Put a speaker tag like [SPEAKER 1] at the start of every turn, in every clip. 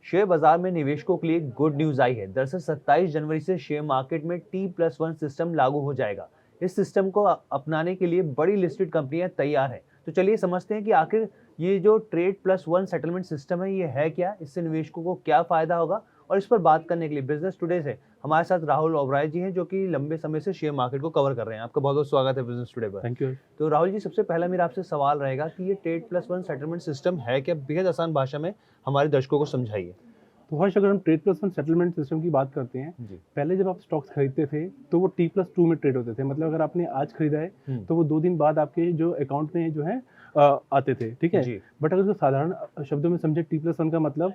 [SPEAKER 1] Share बाजार में निवेशकों के लिए गुड न्यूज आई है। दरअसल 27 जनवरी से शेयर मार्केट में T+1 सिस्टम लागू हो जाएगा। इस सिस्टम को अपनाने के लिए बड़ी लिस्टेड कंपनियां तैयार हैं। तो चलिए समझते हैं कि आखिर ये जो T+1 सेटलमेंट सिस्टम है ये है क्या, इससे निवेशकों को क्या फायदा होगा। और इस पर बात करने के लिए बिजनेस टुडे से हमारे साथ राहुल ओबराय जी हैं, जो कि लंबे समय से शेयर मार्केट को कवर कर रहे हैं। आपका बहुत बहुत स्वागत है बिजनेस टुडे पर।
[SPEAKER 2] Thank you.
[SPEAKER 1] तो राहुल जी, सबसे पहला मेरा आपसे सवाल रहेगा कि ये T+1 सेटलमेंट सिस्टम है क्या, बेहद आसान भाषा में हमारे दर्शकों को समझाइए।
[SPEAKER 2] तो हर्ष, अगर हम T+1 सेटलमेंट सिस्टम की बात करते हैं,
[SPEAKER 1] जी।
[SPEAKER 2] पहले जब आप स्टॉक्स खरीदते थे तो वो T+2 में ट्रेड होते थे। मतलब अगर आपने आज खरीदा है तो वो 2 दिन बाद आपके जो अकाउंट में जो है आते थे, ठीक है।
[SPEAKER 1] जी।
[SPEAKER 2] बट अगर इसको साधारण शब्दों में समझे, T+1 का मतलब,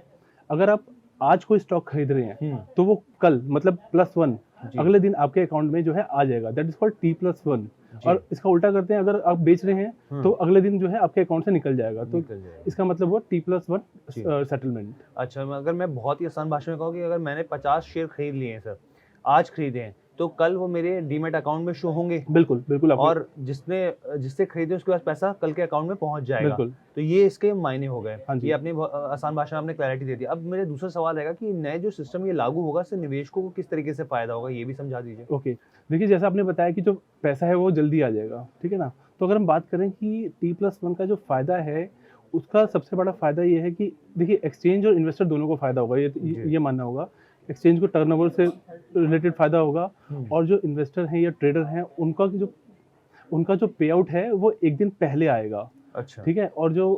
[SPEAKER 2] अगर आप आज कोई स्टॉक खरीद रहे हैं तो वो कल मतलब +1 अगले दिन आपके अकाउंट में जो है आ जाएगा। That is called T+1। और इसका उल्टा करते हैं, अगर आप बेच रहे हैं तो अगले दिन जो है आपके अकाउंट से निकल जाएगा। तो इसका मतलब हुआ T+1 सेटलमेंट।
[SPEAKER 1] अच्छा, अगर मैं बहुत ही आसान भाषा में कहूँ कि अगर मैंने 50 शेयर खरीद लिए हैं सर, आज खरीदे हैं, तो कल वो मेरे डीमैट अकाउंट में शो होंगे।
[SPEAKER 2] बिल्कुल बिल्कुल।
[SPEAKER 1] और जिससे खरीदे उसके पास पैसा कल के अकाउंट में पहुंच जाएगा।
[SPEAKER 2] बिल्कुल।
[SPEAKER 1] तो ये इसके मायने हो गए।
[SPEAKER 2] हाँ जी।
[SPEAKER 1] ये अपनी आसान भाषा में आपने क्लैरिटी दे दी। अब मेरे दूसरा सवाल रहेगा कि नए जो सिस्टम ये लागू होगा, इससे निवेशकों को किस तरीके से फायदा होगा, ये भी समझा दीजिए।
[SPEAKER 2] ओके, देखिए, जैसा आपने बताया कि जो पैसा है वो जल्दी आ जाएगा, ठीक है ना। तो अगर हम बात करें कि T+1 का जो फायदा है, उसका सबसे बड़ा फायदा ये है कि देखिए, एक्सचेंज और इन्वेस्टर दोनों को फायदा होगा। ये मानना होगा। एक्सचेंज को टर्नओवर से रिलेटेड फायदा होगा, और जो इन्वेस्टर हैं या ट्रेडर हैं उनका जो पे आउट है वो एक दिन पहले आएगा।
[SPEAKER 1] अच्छा।
[SPEAKER 2] ठीक है। और जो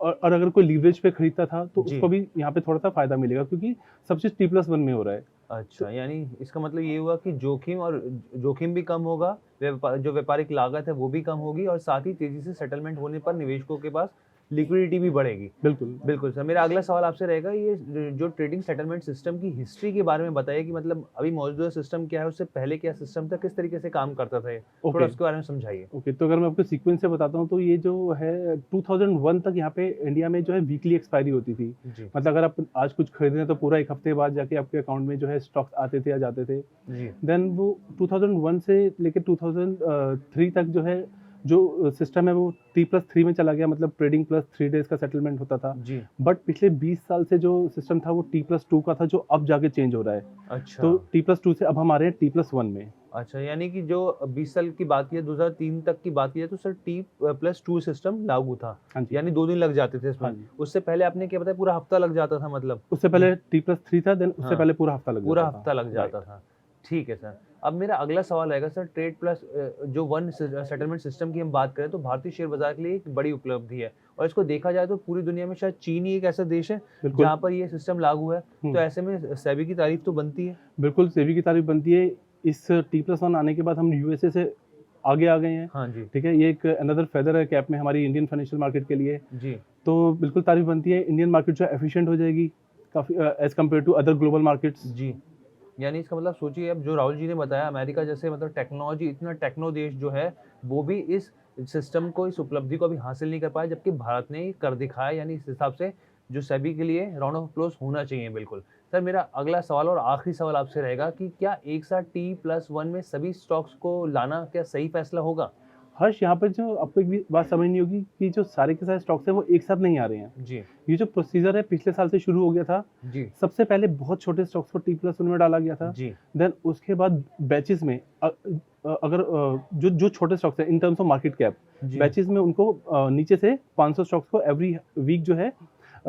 [SPEAKER 2] और अगर कोई लीवरेज पे खरीदता था तो उसको भी यहाँ पे थोड़ा सा फायदा मिलेगा, क्योंकि सब चीज T+1 में हो रहा है।
[SPEAKER 1] अच्छा, यानी इसका मतलब ये हुआ कि जोखिम भी कम होगा, जो व्यापारिक लागत है वो भी कम होगी, और साथ ही तेजी से सेटलमेंट होने पर निवेशकों के पास लिक्विडिटी भी बढ़ेगी।
[SPEAKER 2] बिल्कुल
[SPEAKER 1] बिल्कुल सर। मेरा अगला सवाल आपसे रहेगा, ये जो ट्रेडिंग सेटलमेंट सिस्टम की हिस्ट्री के बारे में बताइए कि मतलब अभी मौजूदा सिस्टम क्या है, उससे पहले क्या सिस्टम था, किस तरीके से काम करता था, थोड़ा उसके बारे में समझाइए।
[SPEAKER 2] ओके, तो अगर मैं आपको सीक्वेंस से बताता हूँ तो ये जो है 2001 तक यहाँ पे इंडिया में जो है वीकली एक्सपायरी होती थी। मतलब अगर आप आज कुछ खरीद रहे हैं तो पूरा एक हफ्ते बाद जाके आपके अकाउंट में जो है स्टॉक्स आते थे या जाते थे। देन वो 2001 से लेकर 2003 तक जो है जो सिस्टम है वो T+3 में चला गया। मतलब ट्रेडिंग प्लस 3 डेज का सेटलमेंट होता था। बट पिछले 20 साल से जो सिस्टम था वो T+2 का था, जो अब जाके चेंज हो रहा है। अच्छा। तो T+2 से अब हम आ रहे हैं T+1 में।
[SPEAKER 1] अच्छा, यानी कि जो 20 साल की बात की है, 2003 तक की बात की है, तो सर T+2 सिस्टम लागू था। यानी 2 दिन लग जाते थे इसमें। उससे पहले आपने क्या बताया, पूरा हफ्ता लग जाता था। मतलब उससे
[SPEAKER 2] पहले T+3 था, देन उससे पहले पूरा हफ्ता लग जाता
[SPEAKER 1] था। ठीक है सर। अब मेरा अगला सवाल रहेगा सर, T+1 सेटलमेंट सिस्टम की हम बात करें तो भारतीय शेयर बाजार के लिए एक बड़ी उपलब्धि है, और इसको देखा जाए तो पूरी दुनिया में शायद चीन ही एक ऐसा देश है जहाँ पर ये सिस्टम लागू है। तो ऐसे में सेबी की तारीफ तो बनती है।
[SPEAKER 2] बिल्कुल, सेबी की तारीफ बनती है। इस T+1 आने के बाद हम यूएसए से आगे आ गए हैं।
[SPEAKER 1] हाँ जी।
[SPEAKER 2] ठीक है, ये एक अनदर फेदर है कैप में हमारी इंडियन फाइनेंशियल मार्केट के लिए
[SPEAKER 1] जी।
[SPEAKER 2] तो बिल्कुल तारीफ बनती है। इंडियन मार्केट जो एफिशिएंट हो जाएगी काफी as compared to other global markets.
[SPEAKER 1] जी। यानी इसका मतलब सोचिए, अब जो राहुल जी ने बताया, अमेरिका जैसे मतलब टेक्नोलॉजी इतना टेक्नो देश जो है, वो भी इस सिस्टम को, इस उपलब्धि को अभी हासिल नहीं कर पाया, जबकि भारत ने कर दिखाया। यानी इस हिसाब से जो सेबी के लिए राउंड ऑफ अप्लॉज होना चाहिए। बिल्कुल सर। मेरा अगला सवाल और आखिरी सवाल आपसे रहेगा कि क्या एक साथ T+1 में सभी स्टॉक्स को लाना क्या सही फैसला होगा?
[SPEAKER 2] हर्ष, यहाँ पर जो आपको एक भी बात समझनी होगी कि जो सारे के सारे स्टॉक्स हैं वो एक साथ नहीं आ रहे हैं। जी। ये जो प्रोसीजर है पिछले साल से शुरू हो गया था। जी। सबसे पहले बहुत छोटे स्टॉक्स को T+1 में डाला गया था। जी। देन उसके बाद बैचेस में अगर जो छोटे स्टॉक्स हैं in terms of market cap, batches में उनको नीचे से 500 स्टॉक्स को एवरी वीक जो है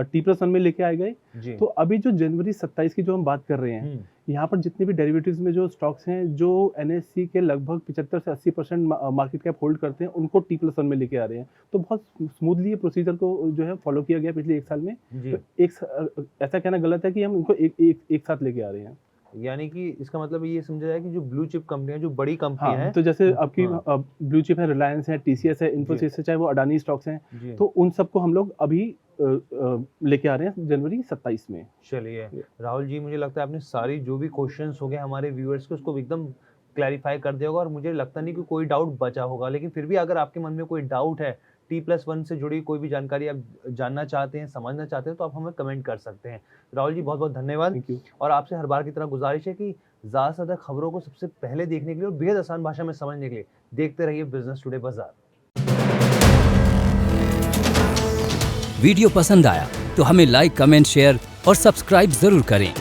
[SPEAKER 2] T+1 में लेके आए गए। तो अभी जो जनवरी 27 की जो हम बात कर रहे हैं, यहाँ पर जितने भी डेरिवेटिव्स में जो स्टॉक्स हैं जो NSE के लगभग 75 से 80% मार्केट कैप होल्ड करते हैं, उनको T+1 में लेके आ रहे हैं। तो बहुत स्मूथली ये प्रोसीजर को जो है फॉलो किया गया पिछले 1 साल में। तो ऐसा कहना गलत है कि हम इनको एक साथ लेके आ रहे हैं।
[SPEAKER 1] यानी कि इसका मतलब ये समझा जाए कि जो ब्लू चिप कंपनियां, जो बड़ी कंपनियां हैं,
[SPEAKER 2] तो जैसे आपकी ब्लू चिप है, रिलायंस है, TCS है, इन्फोसिस है, चाहे वो अडानी स्टॉक्स हैं, तो उन सबको हम लोग अभी लेके आ रहे हैं जनवरी 27 में।
[SPEAKER 1] चलिए राहुल जी, मुझे लगता है आपने सारी जो भी क्वेश्चंस हो गए हमारे व्यूअर्स के, उसको एकदम क्लैरिफाई कर दिया होगा, और मुझे लगता नहीं कि कोई डाउट बचा होगा। लेकिन फिर भी अगर आपके मन में कोई डाउट है, T+1 से जुड़ी कोई भी जानकारी आप जानना चाहते हैं, समझना चाहते हैं, तो आप हमें कमेंट कर सकते हैं। राहुल जी, बहुत बहुत धन्यवाद। और आपसे हर बार की तरह गुजारिश है कि ज़्यादा से ज़्यादा खबरों को सबसे पहले देखने के लिए और बेहद आसान भाषा में समझने के लिए देखते रहिए बिजनेस टुडे बाजार।
[SPEAKER 3] वीडियो पसंद आया तो हमें लाइक, कमेंट, शेयर और सब्सक्राइब जरूर करें